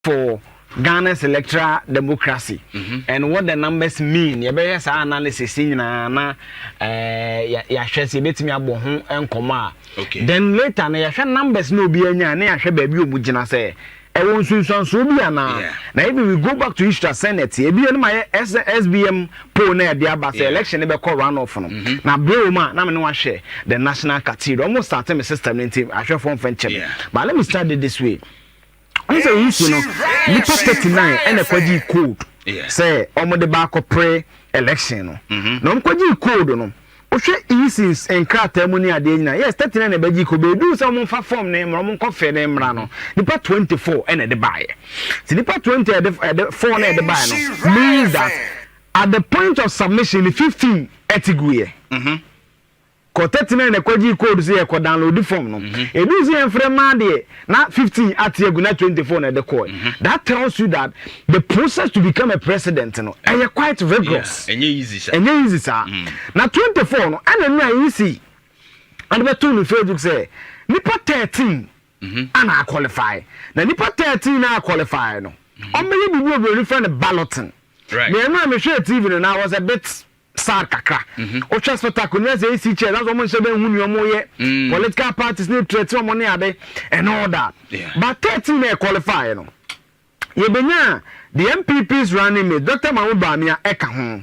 for Ghana's electoral democracy and what the numbers mean. You better say analysis in na ya share say betimi abo ho enkoma. Okay. Then later na ya share numbers no be anya na ya share baabi omugina say e won sunsun so bi ana. Na if we go back to history Senate, e bi no my SBM poll na dia ba say election be call run off no. Na bro ma na me no share the national cathedral almost starting my system team I share from friendship. But let me start it this way. I say you know, nipa 39 and a kwaji code. Say omo de ba ko pre election no. No kwaji code no. O hwe easy en krata mu ni ade nyina. Yes 39 na baji ko be do some fa form na mra mo ko fe na mra no. Nipa 24 and the buy. See nipa 20 and the 4 na the buy no. Means that at the point of submission 15 etiguye. Ko 39 na kwaji code say ko download the form no. E do say enfre ma de na 15 atiegu na 24 na the call. That tells you that the process to become a president no e quite rigorous. Enye easy sir. Enye easy sir. Na 24 no ana na easy. And be to no Facebook say nipa 13 ana qualify. Na nipa 13 na qualify no. O me bi bi refer the balloting. Right. Me na me share TV no na was a bit sad kakra. O spectacle na say see chair that's almost say be hu ni omo ye. Political parties need to treat omo ni ade and all that. But 13 na qualify no. Ye benya the MPPs running me Dr. Mahama Bamia eka ho.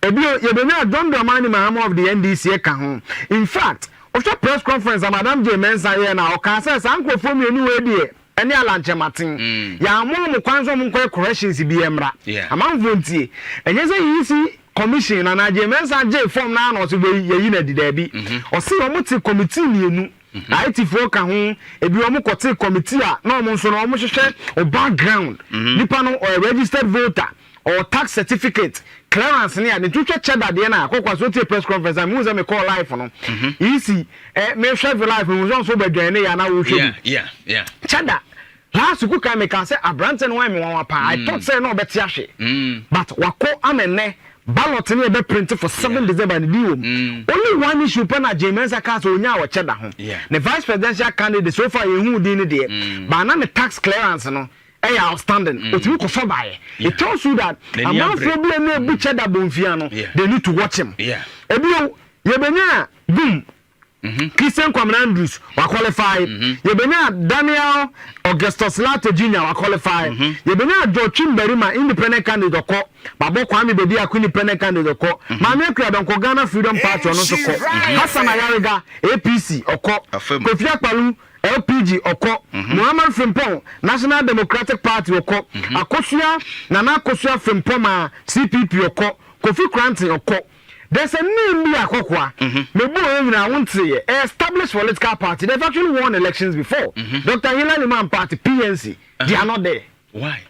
Ebio ye benya John Dramani Mahama of the NDC eka ho. In fact, of the press conference Madam J Mensa here na o kan say sankrofo mi enu we die ene alanche matin. Ya mo kwanzo mo corrections bi emra. Amanfo ntie. Enye say yisi commission and J Mensa J form na no so be yi na didabi. O say o muti committee mienu. IT for ka ho ebi o mo kote committee a na o mo so na o mo hwehwe o background. Nipa no or a registered voter or tax certificate clearance ne a ne twetwe cheddar de na akokwa so tie press conference am uze me call live no. Easy me hwɛ live mo so badwan ne ya na wo hwɛ. Yeah. Cheddar last week I make say abrante no wan me wan pa I thought say no beti ahwe. But wako amene Ballot ni be print for 7 December ni biom. Only one issue pe na Jemensa cast onya wo cheda ho. The vice presidential candidate so far yehu din ni de. But na the tax clearance no outstanding. Otimi ko for buy. It tells you that a man problem na bu cheda bonfia no they need to watch him. Ebio ye benya boom. Christian Kwamina Andrews wa qualify. Ye benya Daniel Augustus Lato Jr. wa qualify. Ye benya George Mberima independent candidate ko. Babo Kwame Bedi akuni independent candidate ko. Mame Kura don ko Ghana Freedom Party ono so ko. Hassan Ayariga APC oko. Kofi Akpalu LPG oko. Muhammad Frimpong National Democratic Party oko. Akosua Nana Akosua Frimpong ma CPP oko. Kofi Kranti oko. There's a name be akokwa. Mebo na wonte established political party. They've actually won elections before. Dr. Hilary Man Party PNC. They are not there. Why?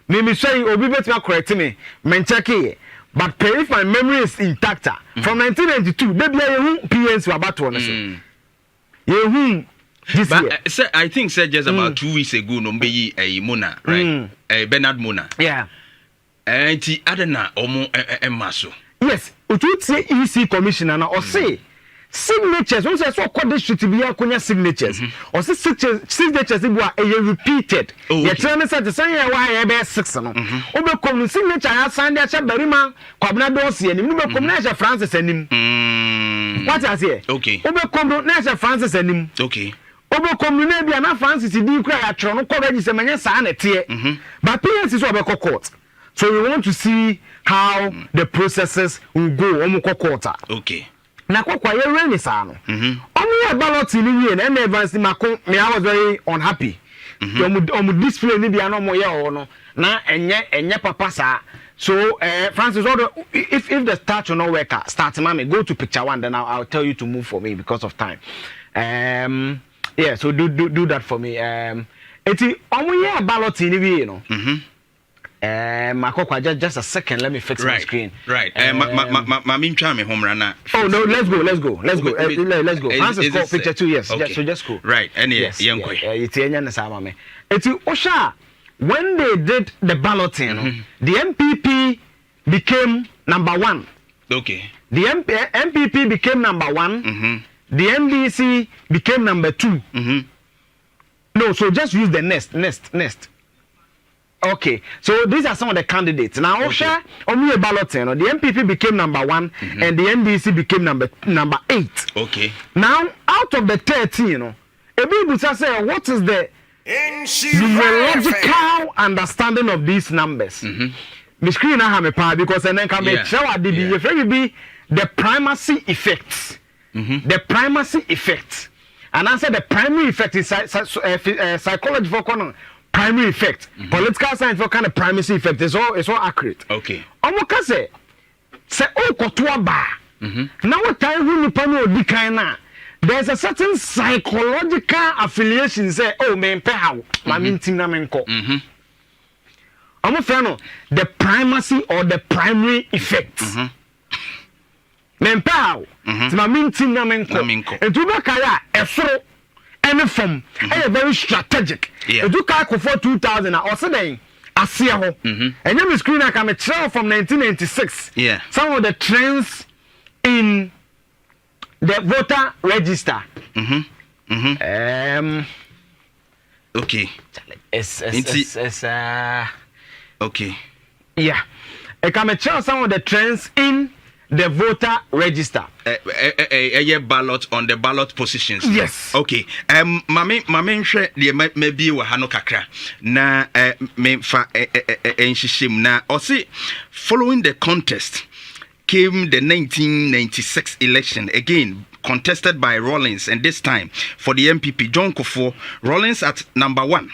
Maybe say obi betima correct me. Mencheke. But if my memory is intact, from 1992, maybe I PNC about to honestly. But sir, I think said just about 2 weeks ago, no be a Mona, right? Bernard Mona. Yeah. And the other na omo maso. Yes, it would say EC commissioner or say signatures. Once I saw call district to be a signatures or signatures are repeated. You're trying to say the same why I 6 no. Obe come signature I signed that Berima Kwabna Dosi and you come Nasha Francis and him. What I say? Okay. Obe come Nasha Francis and him. Okay. Obe come be na Francis di cry at Tron ko register manya sa na tie. But PNC is over court. So we want to see how the processes will go omukọ quarter. Okay. Na kwakwa ye reni sa no. Omu ballot ni wie na advance mako me I was very unhappy. Omu display ni bia no mo ye ho no na enye papa sa. So Francis if the start will not work start mama go to picture 1 then I'll tell you to move for me because of time. Yeah, so do that for me. Eti omu ye ballot ni wie no. Just a second, let me fix my screen. Right. Mami try me home rana. Oh no, let's go. Let's go. Francis call picture 2 years. Okay. So just go. Right. And yes, it's Osha. When they did the balloting, the MPP became number 1. Okay. The MPP became number 1. The NDC became number 2. No, so just use the next. Okay, so these are some of the candidates. Now, Osha, only a balloting. The MPP became number 1, and the NDC became number 8. Okay. Now, out of the 13, you know, Ebi say, what is the numerological understanding of these numbers? Me screen na have me pa because then can be show be the primacy effects. The primacy effect. And answer the primary effect is psychology for corner. Primary effect, political science for kind of primacy effect is all accurate. Okay. Omoka say o kotoa ba. Now what time when you pano di kind there's a certain psychological affiliation say oh me mpe how ma mintim na menko. Omo the primacy or the primary effect. Me mpe how ma mintim na menko. Etu ba kaya efro any form very strategic. You can for 2000 or so asia ho and your screen I can tell from 1996 some of the trends in the voter register. Okay. Okay. Yeah, I can tell some of the trends in the voter register. A ballot on the ballot positions. Yes. Okay. Mame share the maybe wa hano kakra na me fa enshishim na osi following the contest came the 1996 election again contested by Rawlings, and this time for the MPP John Kufuor. Rawlings at number 1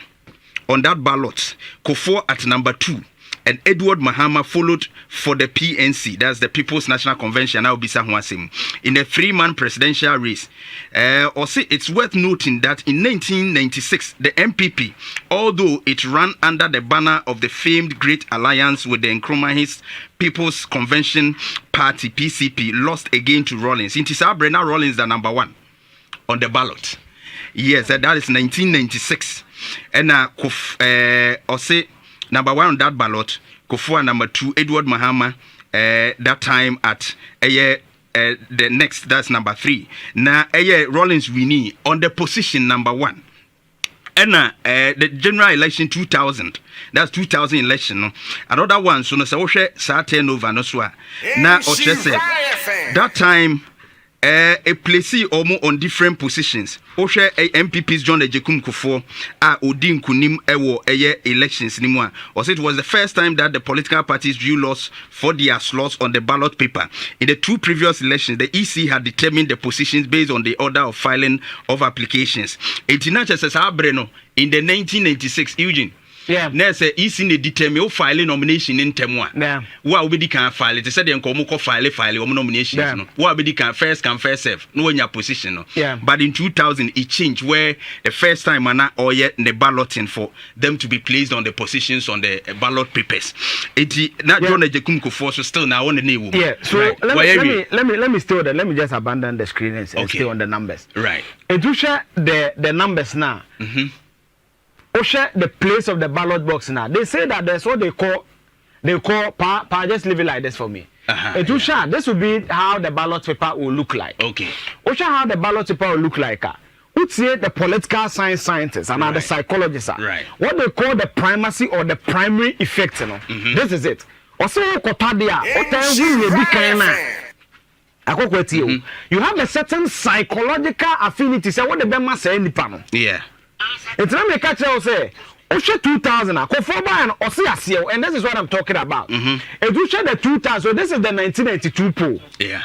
on that ballot, Kufuor at number 2. And Edward Mahama followed for the PNC, that's the People's National Convention, in a 3-man presidential race. It's worth noting that in 1996, the MPP, although it ran under the banner of the famed Great Alliance with the Nkrumah's People's Convention Party, PCP, lost again to Rawlings. It is Brenna Rawlings, the number 1 on the ballot. Yes, that is 1996. And number 1 on that ballot, Kufuor number 2, Edward Mahama, that time at the next, that's number 3. Now, Rawlings winning on the position number 1. And the general election 2000, that's 2000 election. No? Another one, so no say turnover no so. Now, that time, a place on different positions. Oshe MPPs John Ejekum Kufuor Odin Kunim Ewo elections anymore. Also, it was the first time that the political parties drew lots for their slots on the ballot paper. In the 2 previous elections, the EC had determined the positions based on the order of filing of applications. In the 1996, Eugene. Yeah. Nurse is in the determine file nomination in Temwa. Yeah. What we can file it. Said the file nomination. Yeah. What we can first serve. No in your position. No. Yeah. But in 2000 it changed where the first time or yet the balloting for them to be placed on the positions on the ballot papers. It not John Ejekum Kufuor so still now on the name. Yeah. So right. let me stay there. Let me just abandon the screen and stay on the numbers. Right. And to share the numbers now. Share the place of the ballot box now. They say that there's what they call just leave it like this for me. This will be how the ballot paper will look like. Okay. How the ballot paper will look like. Would say the political scientists and the psychologists are. Right. What they call the primacy or the primary effect, you know. This is it. You have a certain psychological affinity. Say what the Bema say any panel. Yeah. It's not make catch say Osha 2000 and this is what I'm talking about. It will share the 2000, so this is the 1992 poll. Yeah.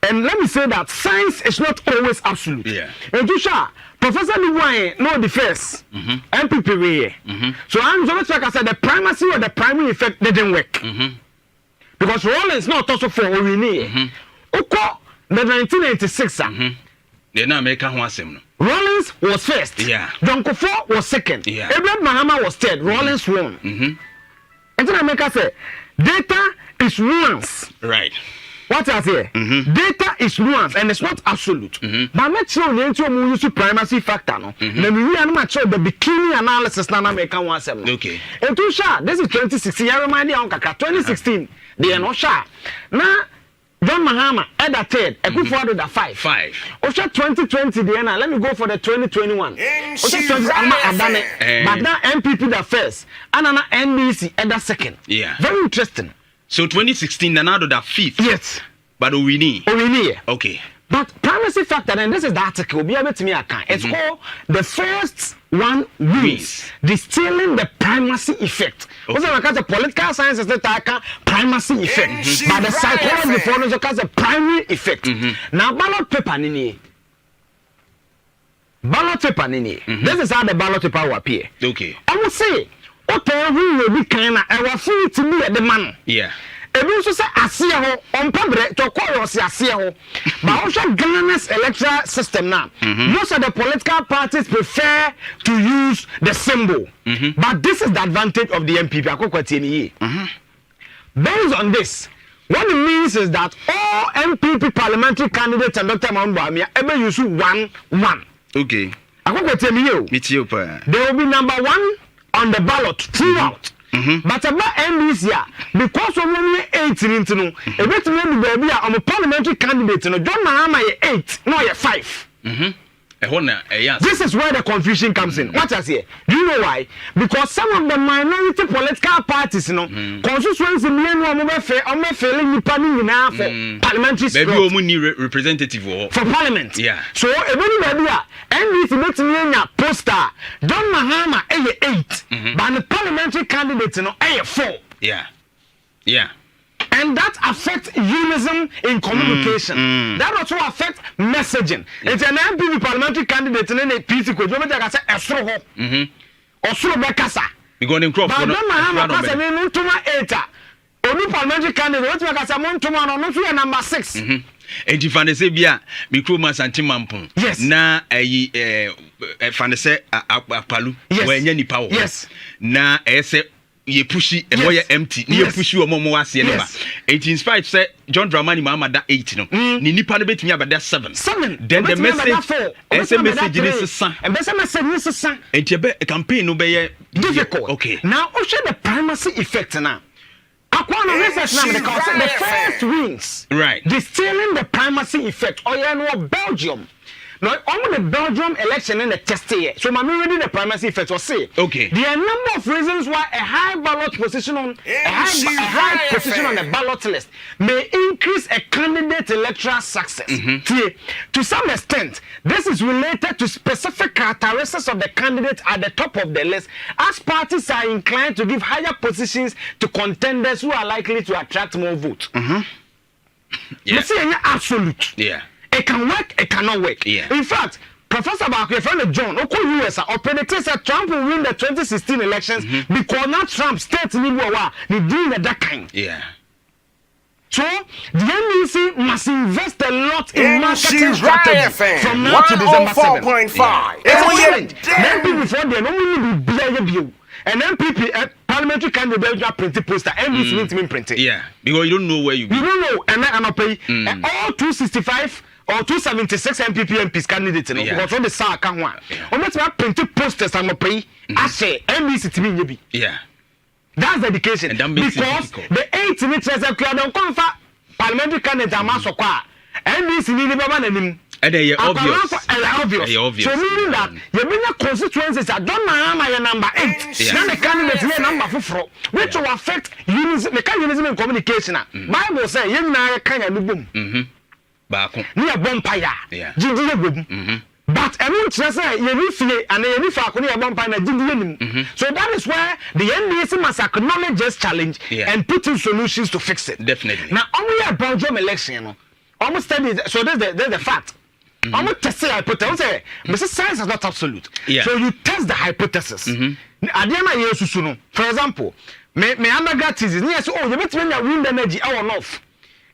And let me say that science is not always absolute. Yeah. And Professor Liwai no the first MPP way. So I'm so like I said the primacy or the primary effect didn't work. Because Rawlings not also for we need. The 1996 they not make one. Rawlings was first. Yeah. John Kufuor was second. Yeah. Abraham Mahama was third. Rawlings won. And then I make us say, data is nuance. Right. What I say? Data is nuance and it's not absolute. But I'm not sure the entire use primacy factor. No. Then we are not sure the bikini analysis na make one seven. Okay. And to share, this is 2016. I remind you, 2016. They are not sure. Now. John Mahama at the third, a good for the 5. Osha 2020 Diana, let me go for the 2021. Osha 20 but now MPP the first, and now NDC at the second. Yeah. Very interesting. So 2016 Nanado the 5th. Yes. But Owini. Okay. But primacy factor, and this is the article, be able to me account. It's called the first one wins, distilling the primacy effect. Also, because the political science is that primacy effect, but the psychology for us because the primary effect. Now, ballot paper nini. This is how the ballot paper will appear. Okay. I will say, what will be kind of our free to be at the man. Yeah. Ebi nso say asia ho ompabre to call us asia ho but also Ghana's electoral system now most of the political parties prefer to use the symbol but this is the advantage of the MPP akokwati eniye based on this what it means is that all MPP parliamentary candidates and Dr. Mahama ebe use 1-1 okay akokwati eniye they will be number 1 on the ballot throughout. But about NDC, because of only 8 into no, a bit of baby, I'm a parliamentary candidate, no, John Mahama 8, no, 5. This is where the confusion comes in. What I say? Do you know why? Because some of the minority political parties, you know, constituency are failing the parliamentary space. Maybe we need representative for parliament. Yeah. So everybody NDC makes me a poster. John Mahama 8, but the parliamentary candidates, you know, 4. Yeah. Yeah. And that affects unison in communication. That also affects messaging. It's an MPP parliamentary candidate in a PC code. You better say Esro. Osro Bekasa. You go in crop. But no Mahama Kasa me Muntuma 8. Only parliamentary candidate. What you say Muntuma no no number 6. Enti fane se bia mikro Ashanti mampon. Yes. Na fane se apalu. Wenya nipa wo. Yes. Na ese ye pushy and boy empty. Ye pushy or momo was never. 18 spite say John Dramani Mahama that 8 no. Ni nipa no bet me about that 7. Then the message message is son. And the message is son. And you be a campaign no be difficult. Okay. Now show the primacy effect now. The first wins. Right. Distilling the primacy effect. Oh yeah, no Belgium. Now, on the Belgium election in the test here, so I'm reading the primacy effect. Or say, okay, there are a number of reasons why a high ballot position on a high position on the ballot list may increase a candidate's electoral success. To some extent, this is related to specific characteristics of the candidate at the top of the list, as parties are inclined to give higher positions to contenders who are likely to attract more votes. Yeah. Let's say absolute. Yeah. It can work, it cannot work. Yeah. In fact, Professor Barker, friend John, US, predicted that Trump will win the 2016 elections because now Trump states in the doing that kind. Yeah. So the NDC must invest a lot in marketing strategy from now to December 7. 104.5. It's a challenge. Then before they don't be BIA. And MPP parliamentary candidate print poster. NDC need to print it. Yeah. Because you don't know where you be. You don't know, and then I'm pay all 265. Or 276 MPP MPs candidates, you know, because all the SAR can one. Or let's print posters and pay. I say, NDC to me, yeah. That's dedication. And that makes because the 8 minutes as a crowd don't come for parliamentary candidate and mass qua. NDC need never man and and they are obvious. So meaning that you bring your constituencies that don't Mahama your number 8. Then the candidates here number 4, which will affect unison in communication. Bible says, you know, kind of boom. Near Bompire, but everyone says, you and you Bompire, so that is where the NDC must acknowledge this challenge and put in solutions to fix it. Definitely. Now, only a Belgium election, almost studied, so there's the fact. Almost test the hypothesis. Mr. Science is not absolute. So you test the hypothesis. For example, my undergrad thesis, yes, oh, you bet when you wind energy or not.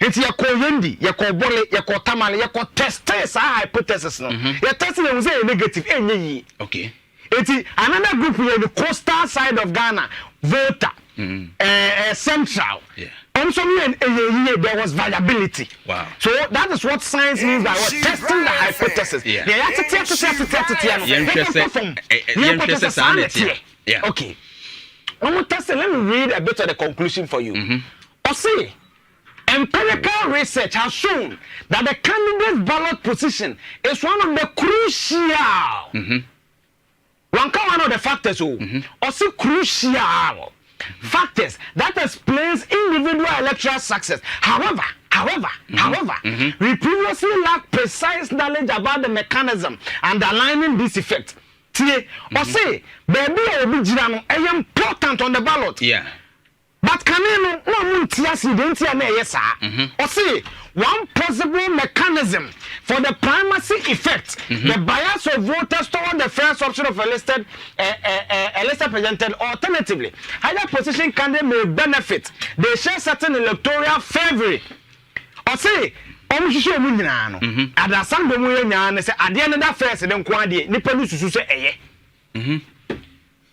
It's your yendi, your bole, your tamale, your test hypothesis. No, your testing was a negative. Okay. It's another group here, the coastal side of Ghana, Volta, Central. Yeah. Also, there was variability. Wow. So that is what science means by what testing the hypothesis. Yeah. Okay. Let me read a bit of the conclusion for you. Or say, Empirical research has shown that the candidate's ballot position is one of the crucial. One of the factors, also crucial factors that explains individual electoral success. However, we previously lacked precise knowledge about the mechanism underlying this effect. Or say, baby, important on the ballot. Yeah. But can you or say one possible mechanism for the primacy effect, the bias of voters toward the first option of elected presented alternatively. Higher position candidate may benefit. They share certain electoral favor. Or say, at the same time, at the end of that first, then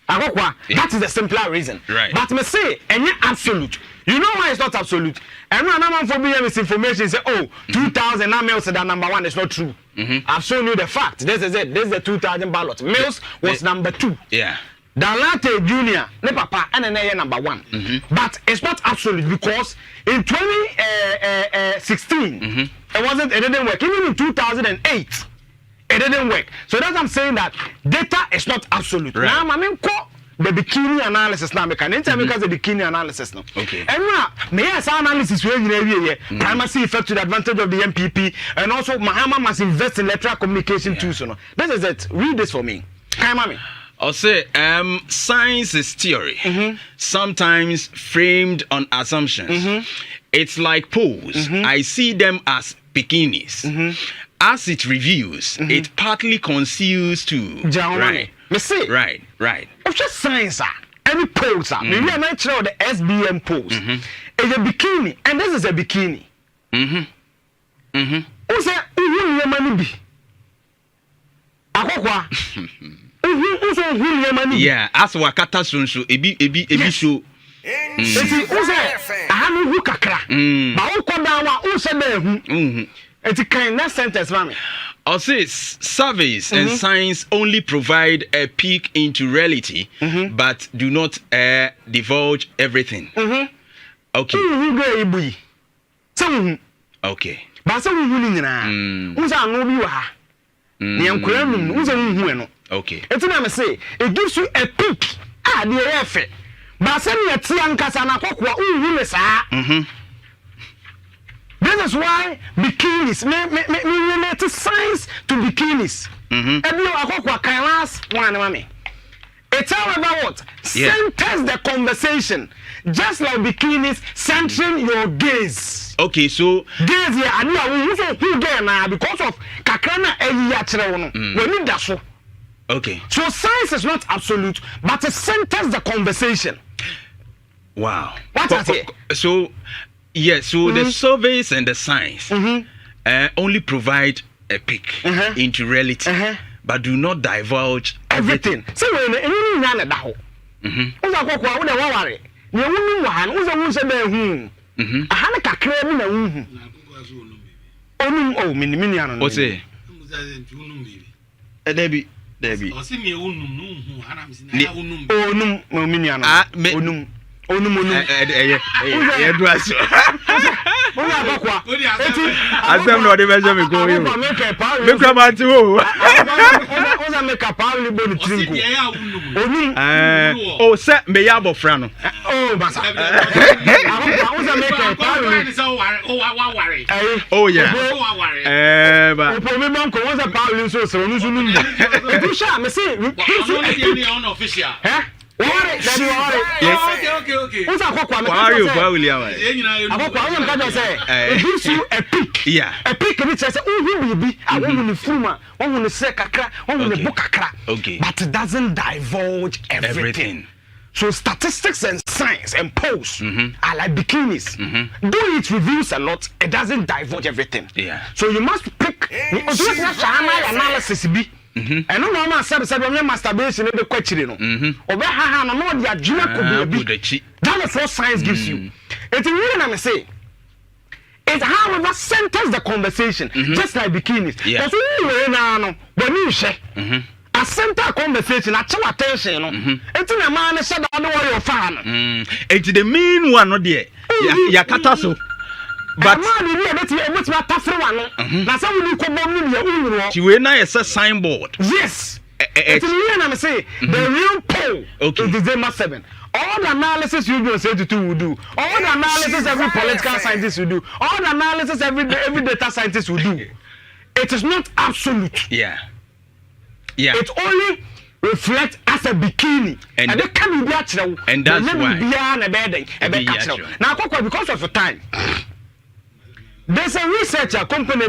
that is the simpler reason. Right. But me say, any absolute. You know why it's not absolute? And when I'm for being misinformation, say, 2,000 now Mills that number one is not true. I've shown you the fact. This is it. This is the 2,000 ballot. Mills was number 2. Yeah. Dalate Junior, ne papa, and then number 1. But it's not absolute because in 2016, it didn't work. Even in 2008. It didn't work. So that's what I'm saying, that data is not absolute. Right. Now, I mean, the bikini analysis now, because the bikini analysis now. Okay. And now, analysis primacy effect to the advantage of the MPP, and also Mahama must invest in electoral communication too. So, this is it. Read this for me. I'll say, science is theory, sometimes framed on assumptions. It's like polls. I see them as bikinis. As it reviews, it partly conceals too. Right. Right. It's just science, any polls, maybe I'm not sure the SBM polls. It's a bikini, and this is a bikini. Who said, who money be? Yeah, as Wakata Sunsu, ebi show. Who said, I have a kakra. But who come down, who said, it's a kind of sentence, mommy. I'll say surveys and science only provide a peek into reality, but do not divulge everything. Okay. Okay. But some winning now. Who's our movie? Okay. It's what say. It gives you a peek. The effort. But some of this is why bikinis, me relate science to bikinis. It's however what? Centers the conversation. Just like bikinis centering your gaze. Okay, so gaze here, I know because of kakrana when you dash. Okay. So science is not absolute, but it centers the conversation. Wow. What is it? So yes, so the surveys and the science only provide a peek into reality, but do not divulge everything. So when you know that, Debbie. Asem no dey measure me go you. Make am at home. Oh, say me ya bofra no. Oh, basa. Oh yeah. But me man ko won say Paul so so no sunu. You sha me say official. Okay. What's a quack? It gives you a peak. Yeah. A peak which says, who will be? I want to fuma, I want to say kakra, I want to book kakra. Okay. But it doesn't divulge everything. So statistics and science and polls are like bikinis. Though it reveals a lot, it doesn't divulge everything. Yeah. So you must pick. Analysis be. And no man said masturbation in the question. That is what science gives you. It's really I'm say. It however centers the conversation, just like bikinis. Because when you say a center conversation, a chill attention, it's in a man said I know your fan. It's the main one, no dear. Yakataso. but man ni ebeti atafre wa no na say we ko bom ni ya unro ti we na yes a signboard yes it's me na me say the real poll is December 7. All the analysis you do say will do. All the analysis every political scientist will do. All the analysis every data scientist will do. It is not absolute. Yeah. It only reflects as a bikini. And they can be natural. And that's why. Now, because of the time, there's a researcher company